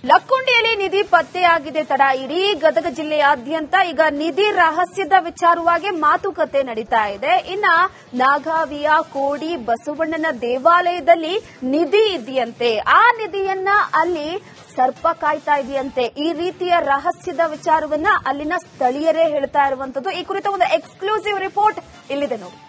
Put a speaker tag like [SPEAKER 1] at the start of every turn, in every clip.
[SPEAKER 1] ಲಕ್ಕುಂಡಿಯಲ್ಲಿ ನಿಧಿ ಪತ್ತೆಯಾಗಿದೆ ತಡ ಇಡೀ ಗದಗ ಜಿಲ್ಲೆಯಾದ್ಯಂತ ಈಗ ನಿಧಿ ರಹಸ್ಯದ ವಿಚಾರವಾಗಿ ಮಾತುಕತೆ ನಡೀತಾ ಇದೆ. ಇನ್ನ ನಾಗಾವಿಯ ಕೋಡಿ ಬಸವಣ್ಣನ ದೇವಾಲಯದಲ್ಲಿ ನಿಧಿ ಇದೆಯಂತೆ. ಆ ನಿಧಿಯನ್ನ ಅಲ್ಲಿ ಸರ್ಪ ಕಾಯ್ತಾ ಇದೆಯಂತೆ. ಈ ರೀತಿಯ ರಹಸ್ಯದ ವಿಚಾರವನ್ನ ಅಲ್ಲಿನ ಸ್ಥಳೀಯರೇ ಹೇಳ್ತಾ ಇರುವಂತದ್ದು. ಈ ಕುರಿತ ಒಂದು ಎಕ್ಸ್ಕ್ಲೂಸಿವ್ ರಿಪೋರ್ಟ್ ಇಲ್ಲಿದೆ ನೋಡಿ.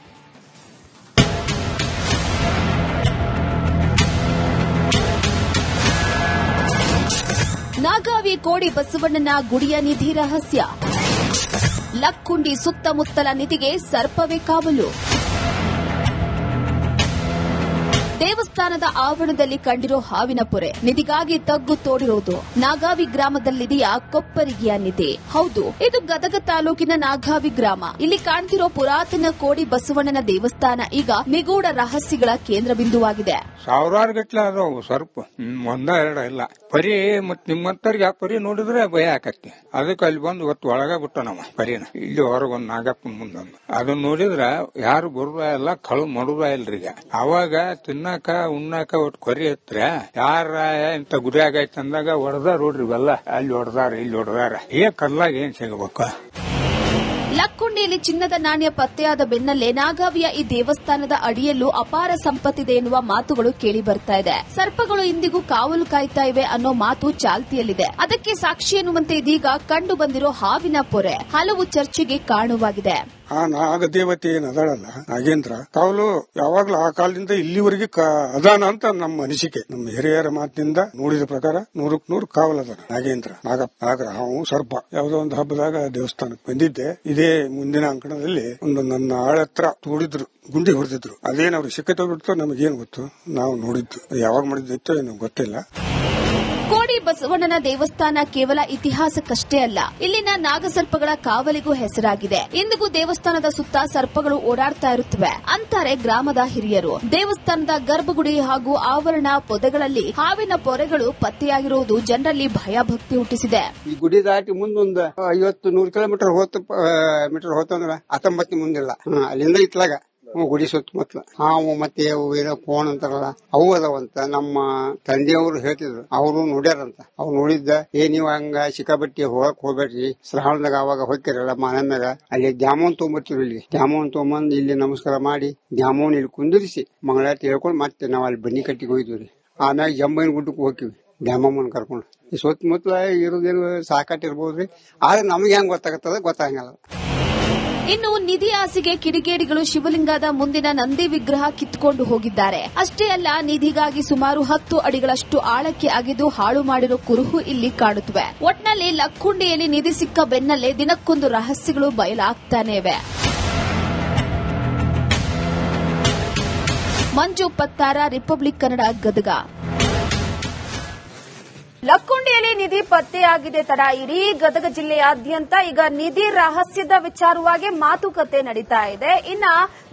[SPEAKER 1] ನಾಗಾವಿ ಕೋಡಿ ಬಸವಣ್ಣನ ಗುಡಿಯ ನಿಧಿ ರಹಸ್ಯ. ಲಕ್ಕುಂಡಿ ಸುತ್ತಮುತ್ತಲ ನಿಧಿಗೆ ಸರ್ಪವೇ ಕಾವಲು. ದೇವಸ್ಥಾನದ ಆವರಣದಲ್ಲಿ ಕಂಡಿರೋ ಹಾವಿನ ಪೊರೆ ನಿಧಿಗಾಗಿ ತಗ್ಗು ತೋಡಿರೋದು. ನಾಗಾವಿ ಗ್ರಾಮದಲ್ಲಿದೆಯ ಕೊಪ್ಪರಿಗೆಯ ನಿಧಿ. ಹೌದು, ಇದು ಗದಗ ತಾಲೂಕಿನ ನಾಗಾವಿ ಗ್ರಾಮ. ಇಲ್ಲಿ ಕಾಣ್ತಿರೋ ಪುರಾತನ ಕೋಡಿ ಬಸವಣ್ಣನ ದೇವಸ್ಥಾನ ಈಗ ನಿಗೂಢ ರಹಸ್ಯಗಳ ಕೇಂದ್ರ ಬಿಂದುವಾಗಿದೆ.
[SPEAKER 2] ಸಾವಿರಾರು ಗಟ್ಲೆ ಅದಾವು ಸರ್ಪ, ಒಂದ ಎರಡ ಇಲ್ಲ. ಪರಿ ಮತ್ ನಿಮ್ಮಂತರ್ಗೆ ಆ ಪರಿ ನೋಡಿದ್ರೆ ಭಯ ಆಕತಿ. ಅದಕ್ಕೆ ಅಲ್ಲಿ ಬಂದು ಇವತ್ತು ಒಳಗ ಬಿಟ್ಟ ನಮ್ಮ ಪರಿನ ಇಲ್ಲಿ ಹೊರಗೊಂದು ನಾಗಪ್ಪನ ಮುಂದೊಂದು. ಅದನ್ನ ನೋಡಿದ್ರ ಯಾರು ಬರುದ ಇಲ್ಲ, ಕಳು ಮಾಡುದ ಇಲ್ರೀಗ. ಅವಾಗ ತಿನ್ನಾಕ ಉಣ್ಣಾಕ ಒಟ್ಟು ಕೊರಿ ಹತ್ರ ಯಾರ ಇಂತ ಗುರಿ ಆಗೈತೆ ಅಂದಾಗ ಹೊಡೆದಾರ ನೋಡ್ರಿ ಇವೆಲ್ಲ. ಅಲ್ಲಿ ಹೊಡೆದಾರ ಇಲ್ಲಿ ಹೊಡೆದಾರ. ಕಲ್ಲಾಗ ಏನ್ ಸಿಗಬೇಕು.
[SPEAKER 1] ಲಕ್ಕುಂಡಿಯಲ್ಲಿ ಚಿನ್ನದ ನಾಣ್ಯ ಪತ್ತೆಯಾದ ಬೆನ್ನಲ್ಲೇ ನಾಗಾವಿಯ ಈ ದೇವಸ್ಥಾನದ ಅಡಿಯಲ್ಲೂ ಅಪಾರ ಸಂಪತ್ತಿದೆ ಎನ್ನುವ ಮಾತುಗಳು ಕೇಳಿ ಬರ್ತಾ ಇದೆ. ಸರ್ಪಗಳು ಇಂದಿಗೂ ಕಾವಲು ಕಾಯ್ತಾ ಇವೆ ಅನ್ನೋ ಮಾತು ಚಾಲ್ತಿಯಲ್ಲಿದೆ. ಅದಕ್ಕೆ ಸಾಕ್ಷಿ ಎನ್ನುವಂತೆ ಇದೀಗ ಕಂಡು ಬಂದಿರೋ ಹಾವಿನ ಪೊರೆ ಹಲವು ಚರ್ಚೆಗೆ ಕಾರಣವಾಗಿದೆ.
[SPEAKER 3] ಆ ನಾಗ ದೇವತೆ ಏನದಾಳಲ್ಲ ನಾಗೇಂದ್ರ, ಕಾವಲು ಯಾವಾಗ್ಲೂ ಆ ಕಾಲದಿಂದ ಇಲ್ಲಿವರೆಗೆ ಅದಾನ ಅಂತ ನಮ್ಮ ಅನಿಸಿಕೆ. ನಮ್ಮ ಹಿರಿಯರ ಮಾತಿನಿಂದ ನೋಡಿದ ಪ್ರಕಾರ 100% ಕಾವಲು ಅದಾನ ನಾಗೇಂದ್ರ. ನಾಗರ ಹಾವು ಸರ್ಪ. ಯಾವುದೋ ಒಂದು ಹಬ್ಬದಾಗ ದೇವಸ್ಥಾನಕ್ಕೆ ಬಂದಿದ್ದೆ. ಇದೇ ಮುಂದಿನ ಅಂಕಣದಲ್ಲಿ ಒಂದು ನನ್ನ ಆಳತ್ರ ತೋಡಿದ್ರು, ಗುಂಡಿ ಹೊಡೆದಿದ್ರು. ಅದೇನು ಅವ್ರಿಗೆ ಸಿಕ್ಕತ್ತೆ ಬಿಡ್ತೋ ನಮಗೇನು ಗೊತ್ತು. ನಾವು ನೋಡಿದ್ದು ಯಾವಾಗ ಮಾಡಿದ್ದಿತ್ತೋ ಏನೋ ಗೊತ್ತಿಲ್ಲ.
[SPEAKER 1] ಕೋಡಿ ಬಸವಣ್ಣನ ದೇವಸ್ಥಾನ ಕೇವಲ ಇತಿಹಾಸಕ್ಕಷ್ಟೇ ಅಲ್ಲ, ಇಲ್ಲಿನ ನಾಗಸರ್ಪಗಳ ಕಾವಲಿಗೂ ಹೆಸರಾಗಿದೆ. ಇಂದಿಗೂ ದೇವಸ್ಥಾನದ ಸುತ್ತ ಸರ್ಪಗಳು ಓಡಾಡ್ತಾ ಇರುತ್ತವೆ ಅಂತಾರೆ ಗ್ರಾಮದ ಹಿರಿಯರು. ದೇವಸ್ಥಾನದ ಗರ್ಭಗುಡಿ ಹಾಗೂ ಆವರಣ ಪೊದೆಗಳಲ್ಲಿ ಹಾವಿನ ಪೊರೆಗಳು ಪತ್ತೆಯಾಗಿರುವುದು ಜನರಲ್ಲಿ ಭಯಭಕ್ತಿ ಹುಟ್ಟಿಸಿದೆ.
[SPEAKER 4] ಈ ಗುಡಿ ದಾಟಿ ಮುಂದೊಂದು 50-100 ಕಿಲೋಮೀಟರ್ ಹೋತಂದ್ರ 19 ಮುಂದಿಲ್ಲ. ಅಲ್ಲಿಂದ ಇತ್ಲಾಗ ಗುಡಿ ಸುತ್ತಮುತ್ತಲ ಹಾವು ಮತ್ತೆ ಏನೋ ಫೋನ್ ಅಂತಾರಲ್ಲ ಅವು ಅದಾವಂತ. ನಮ್ಮ ತಂದೆಯವರು ಹೇಳ್ತಿದ್ರು, ಅವರು ನೋಡ್ಯಾರಂತ. ಅವ್ರು ನೋಡಿದ್ದ ನೀವ್ ಹಂಗ ಸಿಕ್ಕಾಬಟ್ಟಿ ಹೋಗಕ್ ಹೋಗ್ಬೇಡ್ರಿ, ಶ್ರಾವಣದಾಗ ಅವಾಗ ಹೋಗ್ತಿರಲ್ಲ ಮಾನಮ್ಯಾಗ ಅಲ್ಲಿ ದ್ಯಾಮೋನ್ ತೊಗೊಂಬರ್ತೀವಿ. ಇಲ್ಲಿ ದ್ಯಾಮೋನ್ ತೊಗೊಂಬಂದ್ ಇಲ್ಲಿ ನಮಸ್ಕಾರ ಮಾಡಿ ದ್ಯಾಮೋನ್ ಇಲ್ಲಿ ಕುಂದಿರಿಸಿ ಮಂಗಳಾರತಿ ಹೇಳ್ಕೊಂಡ್ ಮತ್ತೆ ನಾವ್ ಅಲ್ಲಿ ಬನ್ನಿ ಕಟ್ಟಿಗೆ ಹೋಯ್ತೀವ್ರಿ. ಆಮ್ಯಾಗ ಜಂಬೈನ ಗುಡ್ಡಕ್ಕೆ ಹೋಗ್ತೀವಿ ದ್ಯಾಮಮ್ಮನ್ ಕರ್ಕೊಂಡು. ಈ ಸುತ್ತಮುತ್ತಲ ಇರೋದೇನು ಸಾಕಾಟಿರ್ಬೋದ್ರಿ, ಆದ್ರೆ ನಮ್ಗೆ ಹೆಂಗ್ ಗೊತ್ತಾಗಂಗಲ್ಲ.
[SPEAKER 1] ಇನ್ನು ನಿಧಿ ಆಸೆಗೆ ಕಿಡಿಗೇಡಿಗಳು ಶಿವಲಿಂಗದ ಮುಂದಿನ ನಂದಿ ವಿಗ್ರಹ ಕಿತ್ತುಕೊಂಡು ಹೋಗಿದ್ದಾರೆ. ಅಷ್ಟೇ ಅಲ್ಲ, ನಿಧಿಗಾಗಿ ಸುಮಾರು 10 ಅಡಿಗಳಷ್ಟು ಆಳಕ್ಕೆ ಅಗೆದು ಹಾಳು ಮಾಡಿರೋ ಕುರುಹು ಇಲ್ಲಿ ಕಾಣುತ್ತವೆ. ಒಟ್ನಲ್ಲಿ ಲಕ್ಕುಂಡಿಯಲ್ಲಿ ನಿಧಿ ಸಿಕ್ಕ ಬೆನ್ನಲ್ಲೇ ದಿನಕ್ಕೊಂದು ರಹಸ್ಯಗಳು ಬಯಲಾಗ್ತಾನೆ ಇವೆ. ಮಂಜು ಪತ್ತಾರ, ರಿಪಬ್ಲಿಕ್ ಕನ್ನಡ, ಗದಗ. ಲಕ್ಕುಂಡಿಯಲ್ಲಿ ನಿಧಿ ಪತ್ತೆಯಾಗಿದೆ ತಡ ಇಡೀ ಗದಗ ಜಿಲ್ಲೆಯಾದ್ಯಂತ ಈಗ ನಿಧಿ ರಹಸ್ಯದ ವಿಚಾರವಾಗಿ ಮಾತುಕತೆ ನಡೀತಾ ಇದೆ. ಇನ್ನ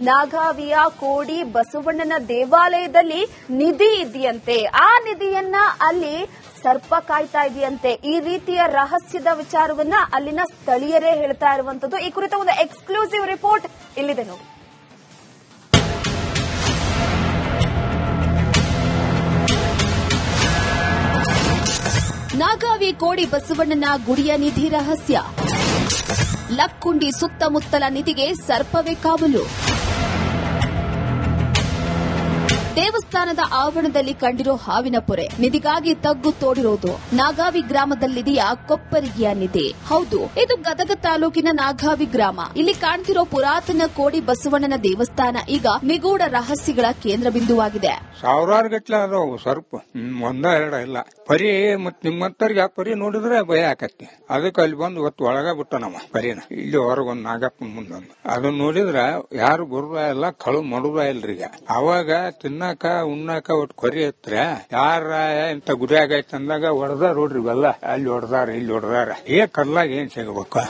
[SPEAKER 1] ನಾಗಾವಿಯ ಕೋಡಿ ಬಸವಣ್ಣನ ದೇವಾಲಯದಲ್ಲಿ ನಿಧಿ ಇದೆಯಂತೆ. ಆ ನಿಧಿಯನ್ನ ಅಲ್ಲಿ ಸರ್ಪ ಕಾಯ್ತಾ ಇದೆಯಂತೆ. ಈ ರೀತಿಯ ರಹಸ್ಯದ ವಿಚಾರವನ್ನ ಅಲ್ಲಿನ ಸ್ಥಳೀಯರೇ ಹೇಳ್ತಾ ಇರುವಂತದ್ದು. ಈ ಕುರಿತ ಒಂದು ಎಕ್ಸ್ಕ್ಲೂಸಿವ್ ರಿಪೋರ್ಟ್ ಇಲ್ಲಿದೆ ನೋಡಿ. ನಾಗಾವಿ ಕೋಡಿ ಬಸವಣ್ಣನ ಗುಡಿಯ ನಿಧಿ ರಹಸ್ಯ. ಲಕ್ಕುಂಡಿ ಸುತ್ತಮುತ್ತಲ ನಿಧಿಗೆ ಸರ್ಪವೇ ಕಾವಲು. ದೇವಸ್ಥಾನದ ಆವರಣದಲ್ಲಿ ಕಂಡಿರೋ ಹಾವಿನ ಪೊರೆ ನಿಧಿಗಾಗಿ ತಗ್ಗು ತೋಡಿರೋದು. ನಾಗಾವಿ ಗ್ರಾಮದಲ್ಲಿದೆಯ ಕೊಪ್ಪರಿಗೆಯ ನಿಧಿ. ಹೌದು, ಇದು ಗದಗ ತಾಲೂಕಿನ ನಾಗಾವಿ ಗ್ರಾಮ. ಇಲ್ಲಿ ಕಾಣ್ತಿರೋ ಪುರಾತನ ಕೋಡಿ ಬಸವಣ್ಣನ ದೇವಸ್ಥಾನ ಈಗ ನಿಗೂಢ ರಹಸ್ಯಗಳ ಕೇಂದ್ರ ಬಿಂದುವಾಗಿದೆ.
[SPEAKER 2] ಸಾವಿರಾರು ಗಟ್ಲೆ ಅದಾವು ಸರ್ಪ, ಒಂದ ಎರಡ ಇಲ್ಲ. ಪರಿ ಮತ್ ನಿಮ್ಮಂತರ್ಗೆ ಆ ಪರಿ ನೋಡಿದ್ರೆ ಭಯ ಆಕತಿ. ಅದಕ್ಕೆ ಅಲ್ಲಿ ಬಂದು ಇವತ್ತು ಒಳಗ ಬಿಟ್ಟ ನಮ್ಮ ಪರಿನ ಇಲ್ಲಿ ಹೊರಗೊಂದು ನಾಗಪ್ಪನ ಮುಂದೊಂದು. ಅದನ್ನ ನೋಡಿದ್ರ ಯಾರು ಬರುದ ಇಲ್ಲ, ಕಳು ಮಾಡುದ ಇಲ್ರೀಗ. ಅವಾಗ ತಿನ್ನಾಕ ಉಣ್ಣಾಕ ಒಟ್ಟು ಕೊರಿ ಹತ್ರ ಯಾರ ಇಂತ ಗುರಿ ಆಗೈತೆ ಅಂದಾಗ ಹೊಡೆದಾರ ನೋಡ್ರಿ ಇವೆಲ್ಲ. ಅಲ್ಲಿ ಹೊಡೆದಾರ ಇಲ್ಲಿ ಹೊಡೆದಾರ. ಕಲ್ಲಾಗ ಏನ್ ಸಿಗಬೇಕು.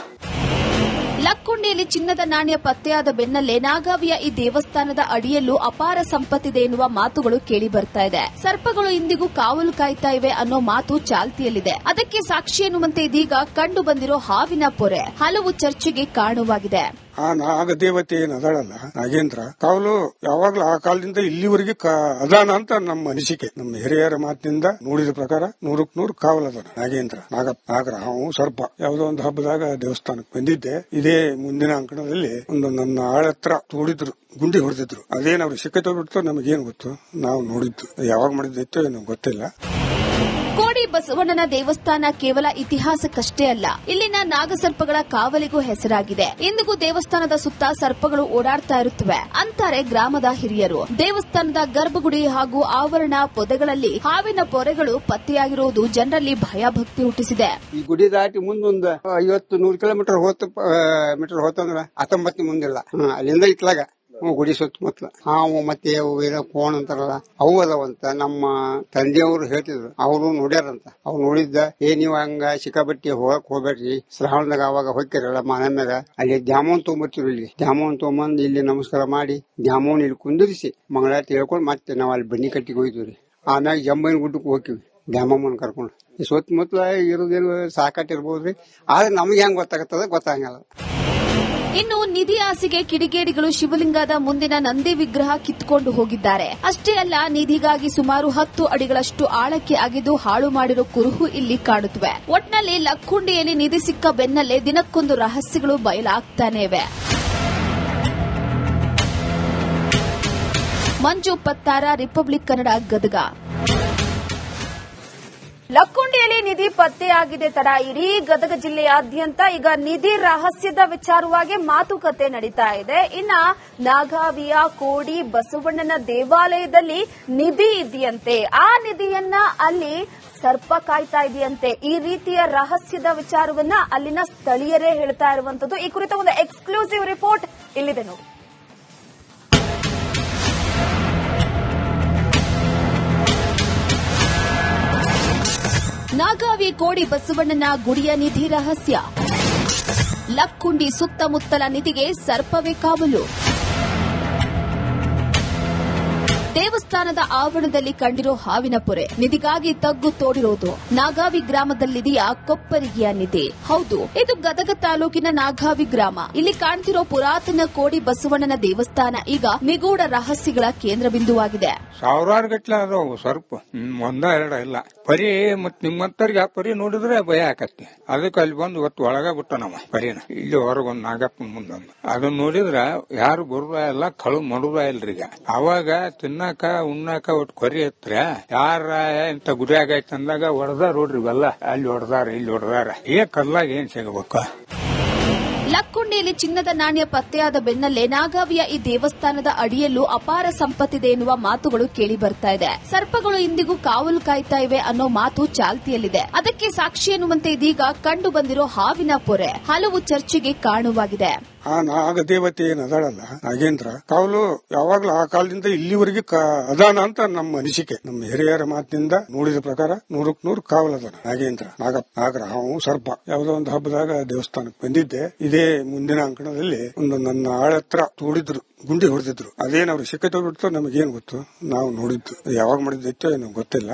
[SPEAKER 1] ಲಕ್ಕುಂಡಿ ಲಕ್ಕುಂಡಿಯಲ್ಲಿ ಚಿನ್ನದ ನಾಣ್ಯ ಪತ್ತೆಯಾದ ಬೆನ್ನಲ್ಲೇ ನಾಗಾವಿಯ ಈ ದೇವಸ್ಥಾನದ ಅಡಿಯಲ್ಲೂ ಅಪಾರ ಸಂಪತ್ತಿದೆ ಎನ್ನುವ ಮಾತುಗಳು ಕೇಳಿ ಬರ್ತಾ ಇದೆ. ಸರ್ಪಗಳು ಇಂದಿಗೂ ಕಾವಲು ಕಾಯ್ತಾ ಇವೆ ಅನ್ನೋ ಮಾತು ಚಾಲ್ತಿಯಲ್ಲಿದೆ. ಅದಕ್ಕೆ ಸಾಕ್ಷಿ ಎನ್ನುವಂತೆ ಇದೀಗ ಕಂಡು ಬಂದಿರೋ ಹಾವಿನ ಪೊರೆ ಹಲವು ಚರ್ಚೆಗೆ ಕಾರಣವಾಗಿದೆ.
[SPEAKER 3] ಆ ನಾಗದೇವತೆ ಏನದಾಳಲ್ಲ ನಾಗೇಂದ್ರ ಕಾವಲು ಯಾವಾಗ್ಲೂ ಆ ಕಾಲದಿಂದ ಇಲ್ಲಿವರೆಗೆ ಅದಾನ ಅಂತ ನಮ್ಮ ಅನಿಸಿಕೆ. ನಮ್ಮ ಹಿರಿಯರ ಮಾತಿನಿಂದ ನೋಡಿದ ಪ್ರಕಾರ 100% ಕಾವಲದಾನ ನಾಗೇಂದ್ರ ನಾಗರಾವು ಸರ್ಪ. ಯಾವುದೋ ಒಂದು ಹಬ್ಬದಾಗ ದೇವಸ್ಥಾನಕ್ಕೆ ಬಂದಿದ್ದೆ. ಇದೇ ಮುಂದಿನ ಅಂಕಣದಲ್ಲಿ ಒಂದು ನನ್ನ ಆಳತ್ರ ತೋಡಿದ್ರು, ಗುಂಡಿ ಹೊಡೆದಿದ್ರು. ಅದೇನ್ ಅವ್ರು ಸಿಕ್ಕತ್ತೆ ಬಿಡ್ತು ನಮಗೇನ್ ಗೊತ್ತು, ನಾವು ನೋಡಿದ್ದು. ಯಾವಾಗ ಮಾಡಿದ್ದೈತೋ ಏನೋ ಗೊತ್ತಿಲ್ಲ.
[SPEAKER 1] ಕೋಡಿ ಬಸವಣ್ಣನ ದೇವಸ್ಥಾನ ಕೇವಲ ಇತಿಹಾಸಕ್ಕಷ್ಟೇ ಅಲ್ಲ, ಇಲ್ಲಿನ ನಾಗಸರ್ಪಗಳ ಕಾವಲಿಗೂ ಹೆಸರಾಗಿದೆ. ಇಂದಿಗೂ ದೇವಸ್ಥಾನದ ಸುತ್ತ ಸರ್ಪಗಳು ಓಡಾಡ್ತಾ ಇರುತ್ತವೆ ಅಂತಾರೆ ಗ್ರಾಮದ ಹಿರಿಯರು. ದೇವಸ್ಥಾನದ ಗರ್ಭಗುಡಿ ಹಾಗೂ ಆವರಣ ಪೊದೆಗಳಲ್ಲಿ ಹಾವಿನ ಪೊರೆಗಳು ಪತ್ತೆಯಾಗಿರುವುದು ಜನರಲ್ಲಿ ಭಯಭಕ್ತಿ ಹುಟ್ಟಿಸಿದೆ.
[SPEAKER 4] ಈ ಗುಡಿ ದಾಟಿ ಮುಂದೊಂದು 50-100 ಕಿಲೋಮೀಟರ್ ಹೋತಂದ್ರ 19 ಮುಂದಿಲ್ಲ. ಅಲ್ಲಿಂದ ಇತ್ಲಾಗ ಗುಡಿ ಸುತ್ತಮುತ್ತಲ ಹಾವು ಮತ್ತೆ ಏನೋ ಫೋನ್ ಅಂತಾರಲ್ಲ ಅವು ಅದಾವಂತ. ನಮ್ಮ ತಂದೆಯವರು ಹೇಳ್ತಿದ್ರು, ಅವರು ನೋಡ್ಯಾರಂತ. ಅವ್ರು ನೋಡಿದ್ದ ನೀವ್ ಹಂಗ ಸಿಕ್ಕಾಬಟ್ಟಿ ಹೋಗ್ಬೇಡ್ರಿ, ಶ್ರಾವಣದಾಗ ಅವಾಗ ಹೋಗ್ತಿರಲ್ಲ ಮಾನಮ್ಯಾಗ ಅಲ್ಲಿ ದ್ಯಾಮೋನ್ ತೊಗೊಂಬರ್ತೀವಿ. ಇಲ್ಲಿ ದ್ಯಾಮೋನ್ ತೊಗೊಂಬಂದ್ ಇಲ್ಲಿ ನಮಸ್ಕಾರ ಮಾಡಿ ದ್ಯಾಮೋನ್ ಇಲ್ಲಿ ಕುಂದಿರಿಸಿ ಮಂಗಳಾರತಿ ಹೇಳ್ಕೊಂಡು ಮತ್ತೆ ನಾವ್ ಅಲ್ಲಿ ಬನ್ನಿ ಕಟ್ಟಿಗೆ ಹೋಯ್ತೀವ್ರಿ. ಆಮ್ಯಾಗ ಜಂಬೈನ ಗುಡ್ಡಕ್ಕೆ ಹೋಗ್ತೀವಿ ದ್ಯಾಮಮ್ಮನ ಕರ್ಕೊಂಡು. ಈ ಸುತ್ತಮುತ್ತಲ ಇರೋದೇನು ಸಾಕಾಟಿರ್ಬೋದ್ರಿ, ಆದ್ರೆ ನಮ್ಗೆ ಹೆಂಗ್ ಗೊತ್ತಾಗಲ್ಲ.
[SPEAKER 1] ಇನ್ನು ನಿಧಿ ಆಸೆಗೆ ಕಿಡಿಗೇಡಿಗಳು ಶಿವಲಿಂಗದ ಮುಂದಿನ ನಂದಿ ವಿಗ್ರಹ ಕಿತ್ತುಕೊಂಡು ಹೋಗಿದ್ದಾರೆ. ಅಷ್ಟೇ ಅಲ್ಲ, ನಿಧಿಗಾಗಿ ಸುಮಾರು 10 ಅಡಿಗಳಷ್ಟು ಆಳಕ್ಕೆ ಅಗೆದು ಹಾಳು ಮಾಡಿರೋ ಕುರುಹು ಇಲ್ಲಿ ಕಾಡುತ್ತವೆ. ಒಟ್ನಲ್ಲಿ ಲಕ್ಕುಂಡಿಯಲ್ಲಿ ನಿಧಿ ಸಿಕ್ಕ ಬೆನ್ನಲ್ಲೇ ದಿನಕ್ಕೊಂದು ರಹಸ್ಯಗಳು ಬಯಲಾಗ್ತಾನೆ ಇವೆ. ಮಂಜು ಪತ್ತಾರ, ರಿಪಬ್ಲಿಕ್ ಕನ್ನಡ, ಗದಗ. ಲಕ್ಕುಂಡಿಯಲ್ಲಿ ನಿಧಿ ಪತ್ತೆಯಾಗಿದೆ ತಡ ಇಡೀ ಗದಗ ಜಿಲ್ಲೆಯಾದ್ಯಂತ ಈಗ ನಿಧಿ ರಹಸ್ಯದ ವಿಚಾರವಾಗಿ ಮಾತುಕತೆ ನಡೀತಾ ಇದೆ. ಇನ್ನ ನಾಗಾವಿಯ ಕೋಡಿ ಬಸವಣ್ಣನ ದೇವಾಲಯದಲ್ಲಿ ನಿಧಿ ಇದೆಯಂತೆ, ಆ ನಿಧಿಯನ್ನ ಅಲ್ಲಿ ಸರ್ಪ ಕಾಯ್ತಾ ಇದೆಯಂತೆ. ಈ ರೀತಿಯ ರಹಸ್ಯದ ವಿಚಾರವನ್ನ ಅಲ್ಲಿನ ಸ್ಥಳೀಯರೇ ಹೇಳ್ತಾ ಇರುವಂತದ್ದು. ಈ ಕುರಿತ ಒಂದು ಎಕ್ಸ್ಕ್ಲೂಸಿವ್ ರಿಪೋರ್ಟ್ ಇಲ್ಲಿದೆ ನೋಡಿ. ನಾಗಾವಿ ಕೋಡಿ ಬಸವಣ್ಣನ ಗುಡಿಯ ನಿಧಿ ರಹಸ್ಯ. ಲಕ್ಕುಂಡಿ ಸುತ್ತಮುತ್ತಲ ನಿಧಿಗೆ ಸರ್ಪವೇ ಕಾವಲು. ದೇವಸ್ಥಾನದ ಆವರಣದಲ್ಲಿ ಕಂಡಿರೋ ಹಾವಿನ ಪೊರೆ ನಿಧಿಗಾಗಿ ತಗ್ಗು ತೋಡಿರೋದು. ನಾಗಾವಿ ಗ್ರಾಮದಲ್ಲಿದೆಯಾ ಕೊಪ್ಪರಿಗೆಯ ನಿಧಿ? ಹೌದು, ಇದು ಗದಗ ತಾಲೂಕಿನ ನಾಗಾವಿ ಗ್ರಾಮ. ಇಲ್ಲಿ ಕಾಣ್ತಿರೋ ಪುರಾತನ ಕೋಡಿ ಬಸವಣ್ಣನ ದೇವಸ್ಥಾನ ಈಗ ನಿಗೂಢ ರಹಸ್ಯಗಳ ಕೇಂದ್ರ ಬಿಂದುವಾಗಿದೆ.
[SPEAKER 2] ಸಾವಿರಾರು ಗಟ್ಲೆ ಅದಾವು ಸರ್ಪ, 1-2 ಇಲ್ಲ. ಪರಿ ಮತ್ ನಿಮ್ಮಂತರ್ಗೆ ಆ ಪರಿ ನೋಡಿದ್ರೆ ಭಯ ಆಕತಿ. ಅದಕ್ಕೆ ಅಲ್ಲಿ ಬಂದು ಇವತ್ತು ಒಳಗ ಬಿಟ್ಟ ನಮ್ಮ ಪರಿನ. ಇಲ್ಲಿ ಹೊರಗೊಂದು ನಾಗಪ್ಪನ ಮುಂದೊಂದು ಅದನ್ನ ನೋಡಿದ್ರ ಯಾರು ಬರುದ ಇಲ್ಲ, ಕಳು ಮಾಡುದ ಇಲ್ರೀಗ. ಅವಾಗ ತಿನ್ನಾಕ ಉಣ್ಣಾಕ ಒಟ್ಟು ಕೊರಿ ಹತ್ರ ಯಾರ ಇಂತ ಗುಡಿ ಆಗೈತೆ ಅಂದಾಗ ಹೊಡೆದಾರ ನೋಡ್ರಿ ಇವೆಲ್ಲ. ಅಲ್ಲಿ ಹೊಡೆದಾರ, ಇಲ್ಲಿ ಹೊಡೆದಾರ. ಕಲ್ಲಾಗ ಏನ್ ಸಿಗಬೇಕು?
[SPEAKER 1] ಲಕ್ಕುಂಡಿಯಲ್ಲಿ ಚಿನ್ನದ ನಾಣ್ಯ ಪತ್ತೆಯಾದ ಬೆನ್ನಲ್ಲೇ ನಾಗಾವಿಯ ಈ ದೇವಸ್ಥಾನದ ಅಡಿಯಲ್ಲೂ ಅಪಾರ ಸಂಪತ್ತಿದೆ ಎನ್ನುವ ಮಾತುಗಳು ಕೇಳಿ ಬರ್ತಾ ಇದೆ. ಸರ್ಪಗಳು ಇಂದಿಗೂ ಕಾವಲು ಕಾಯ್ತಾ ಇವೆ ಅನ್ನೋ ಮಾತು ಚಾಲ್ತಿಯಲ್ಲಿದೆ. ಅದಕ್ಕೆ ಸಾಕ್ಷಿ ಎನ್ನುವಂತೆ ಇದೀಗ ಕಂಡು ಬಂದಿರೋ ಹಾವಿನ ಪೊರೆ ಹಲವು ಚರ್ಚೆಗೆ ಕಾರಣವಾಗಿದೆ.
[SPEAKER 3] ಆ ನಾಗದೇವತೆ ಏನದಾಳಲ್ಲ ನಾಗೇಂದ್ರ ಕಾವಲು ಯಾವಾಗ್ಲೂ ಆ ಕಾಲದಿಂದ ಇಲ್ಲಿವರೆಗೆ ಅದಾನ ಅಂತ ನಮ್ಮ ಅನಿಸಿಕೆ. ನಮ್ಮ ಹಿರಿಯರ ಮಾತಿನಿಂದ ನೋಡಿದ ಪ್ರಕಾರ 100% ಕಾವಲದಾನ ನಾಗೇಂದ್ರ ನಾಗರಾವು ಸರ್ಪ. ಯಾವುದೋ ಒಂದು ಹಬ್ಬದಾಗ ದೇವಸ್ಥಾನಕ್ಕೆ ಬಂದಿದ್ದೆ. ಇದೇ ಮುಂದಿನ ಅಂಕಣದಲ್ಲಿ ಒಂದು ನನ್ನ ಆಳತ್ರ ತೋಡಿದ್ರು, ಗುಂಡಿ ಹೊಡೆದಿದ್ರು. ಅದೇನ್ ಅವ್ರು ಸಿಕ್ಕತ್ತೆ ಬಿಡ್ತು ನಮಗೇನ್ ಗೊತ್ತು, ನಾವು ನೋಡಿದ್ದು. ಯಾವಾಗ ಮಾಡಿದ್ದೈತೋ ಏನೋ ಗೊತ್ತಿಲ್ಲ.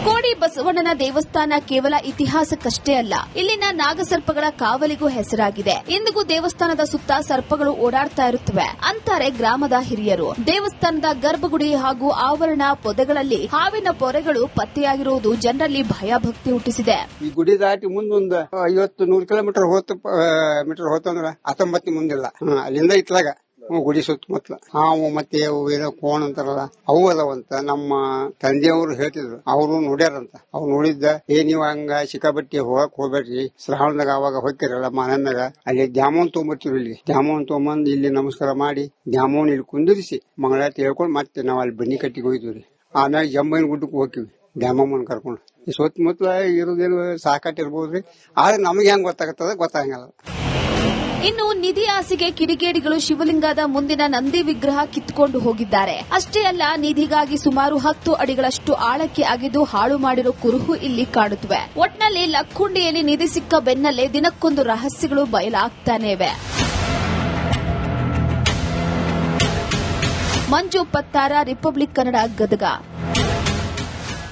[SPEAKER 1] ಕೋಡಿ ಬಸವಣ್ಣನ ದೇವಸ್ಥಾನ ಕೇವಲ ಇತಿಹಾಸಕ್ಕಷ್ಟೇ ಅಲ್ಲ, ಇಲ್ಲಿನ ನಾಗಸರ್ಪಗಳ ಕಾವಲಿಗೂ ಹೆಸರಾಗಿದೆ. ಇಂದಿಗೂ ದೇವಸ್ಥಾನದ ಸುತ್ತ ಸರ್ಪಗಳು ಓಡಾಡ್ತಾ ಇರುತ್ತವೆ ಅಂತಾರೆ ಗ್ರಾಮದ ಹಿರಿಯರು. ದೇವಸ್ಥಾನದ ಗರ್ಭಗುಡಿ ಹಾಗೂ ಆವರಣ ಪೊದೆಗಳಲ್ಲಿ ಹಾವಿನ ಪೊರೆಗಳು ಪತ್ತೆಯಾಗಿರುವುದು ಜನರಲ್ಲಿ ಭಯಭಕ್ತಿ ಹುಟ್ಟಿಸಿದೆ.
[SPEAKER 4] ಈ ಗುಡಿ ದಾಟಿ ಮುಂದೊಂದು 50-100 ಕಿಲೋಮೀಟರ್ ಹೋತಂದ್ರ 19 ಮುಂದಿಲ್ಲ. ಅಲ್ಲಿಂದ ಇತ್ಲಾಗ ಗುಡಿ ಸುತ್ತಮುತ್ತಲ ಹಾವು ಮತ್ತೆ ಏನೋ ಫೋನ್ ಅಂತಾರಲ್ಲ ಅವು ಅದಾವಂತ. ನಮ್ಮ ತಂದೆಯವರು ಹೇಳ್ತಿದ್ರು, ಅವರು ನೋಡ್ಯಾರಂತ. ಅವ್ರು ನೋಡಿದ್ದ ನೀವ್ ಹಂಗ ಸಿಕ್ಕಾಬಟ್ಟಿ ಹೋಗ್ಬೇಡ್ರಿ, ಶ್ರಾವಣದಾಗ ಅವಾಗ ಹೋಗ್ತಿರಲ್ಲ ಮಾನಮ್ಯಾಗ ಅಲ್ಲಿ ದ್ಯಾಮೋನ್ ತೊಗೊಂಬರ್ತೀವಿ. ಇಲ್ಲಿ ದ್ಯಾಮೋನ್ ತೊಗೊಂಬಂದ್ ಇಲ್ಲಿ ನಮಸ್ಕಾರ ಮಾಡಿ ದ್ಯಾಮೋನ್ ಇಲ್ಲಿ ಕುಂದಿರಿಸಿ ಮಂಗಳಾರತಿ ಹೇಳ್ಕೊಂಡು ಮತ್ತೆ ನಾವ್ ಅಲ್ಲಿ ಬನ್ನಿ ಕಟ್ಟಿಗೆ ಹೋಯ್ತೀವ್ರಿ. ಆಮ್ಯಾಗ ಜಂಬೈನ ಗುಡ್ಡಕ್ಕೆ ಹೋಗ್ತೀವಿ ದ್ಯಾಮಮ್ಮನ ಕರ್ಕೊಂಡು. ಈ ಸುತ್ತಮುತ್ತಲ ಇರೋದೇನು ಸಾಕಾಟಿರ್ಬೋದ್ರಿ, ಆದ್ರೆ ನಮ್ಗೆ ಹೆಂಗ್ ಗೊತ್ತಾಗಲ್ಲ.
[SPEAKER 1] ಇನ್ನು ನಿಧಿ ಆಸೆಗೆ ಕಿಡಿಗೇಡಿಗಳು ಶಿವಲಿಂಗದ ಮುಂದಿನ ನಂದಿ ವಿಗ್ರಹ ಕಿತ್ತುಕೊಂಡು ಹೋಗಿದ್ದಾರೆ. ಅಷ್ಟೇ ಅಲ್ಲ, ನಿಧಿಗಾಗಿ ಸುಮಾರು 10 ಅಡಿಗಳಷ್ಟು ಆಳಕ್ಕೆ ಅಗೆದು ಹಾಳು ಮಾಡಿರೋ ಕುರುಹು ಇಲ್ಲಿ ಕಾಡುತ್ತವೆ. ಒಟ್ನಲ್ಲಿ ಲಕ್ಕುಂಡಿಯಲ್ಲಿ ನಿಧಿ ಸಿಕ್ಕ ಬೆನ್ನಲ್ಲೇ ದಿನಕ್ಕೊಂದು ರಹಸ್ಯಗಳು ಬಯಲಾಗ್ತಾನೆ ಇವೆ. ಮಂಜು ಪತ್ತಾರ, ರಿಪಬ್ಲಿಕ್ ಕನ್ನಡ, ಗದಗ.